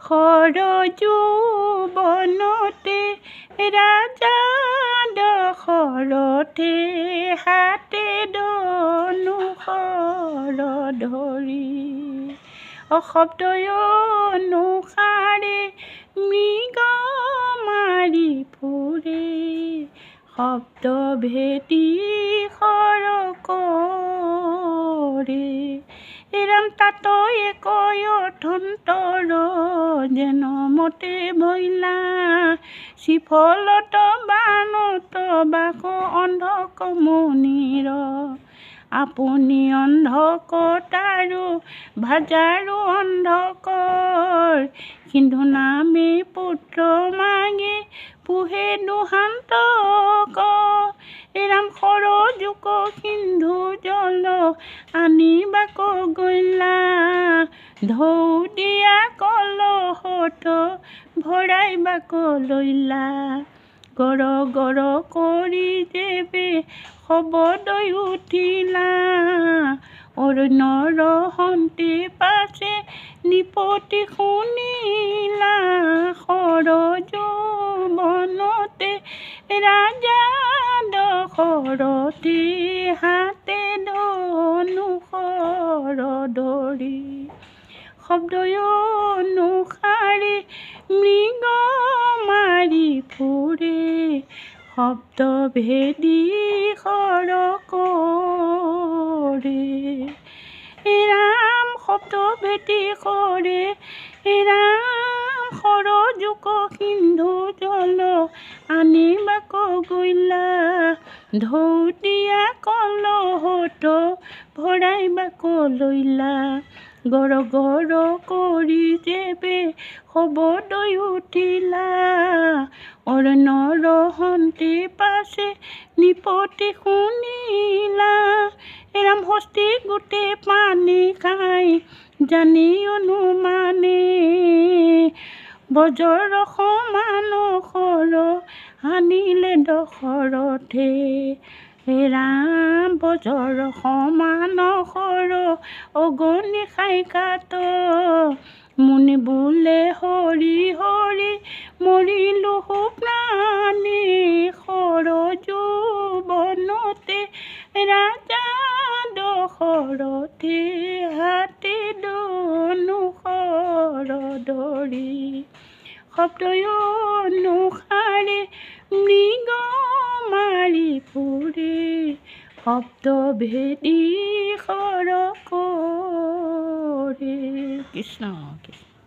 খৰজু বনতে ৰাজা দশৰথে হাতে ধনুষৰ ধৰি শব্দয় অনুসাৰে মৃগ মাৰি ফুৰে শব্দ ভেটি কৰে ৰাম তাতয়ে কয় অথন্তৰ যেন মতে বইলা শ্ৰীফলত বানত বাক অন্ধক মুনিৰ আপুনি অন্ধকত আৰু ভাজাৰো অন্ধকৰ সিন্ধু নামে পুত্ৰ মাগে পুহে দুহান্তক ৰাম খৰযুক সিন্ধু জল আনিবাক গইলা ঢৌ দিয়া কলহত ভৰাইবাক লৈলা গৰ গৰ কৰি যেবে শব্দই উঠিলা অৰণ্যৰ হন্তে পাছে নিপতি শুনিলা খৰজু বনতে ৰাজা দশৰথে হাতে ধনুষৰ ধৰি শব্দয় অনুসাৰে মৃগ মাৰি ফুৰে শব্দ ভেদি কৰে ৰাম শব্দ ভেদি কৰে ৰাম খৰযুক সিন্ধু জল আনিবাক গইলা ঢৌ দিয়া কলহত ভৰাইবাক লৈলা গৰ গৰ কৰি যেবে শব্দই উঠিলা অৰণ্যৰ হন্তে পাছে নিপতি শুনিলা ৰাম হস্তি গোটেই পানী খাই জানি অনুমানে বজ্ৰ সমান খৰ আনিলে দশৰথে ৰাম বজ্ৰ সমান খৰ অগণি খাই কাট মুনি বোলে হৰি হৰি মৰিলো প্ৰাণী খৰজু বনতে ৰাজা দশৰথে হাতে ধনুষৰ ধৰি শব্দয় অনুসাৰে মৃগ মাৰি ফুৰে শব্দ ভেদি কৰে কৃষ্ণ কৃষ্ণ।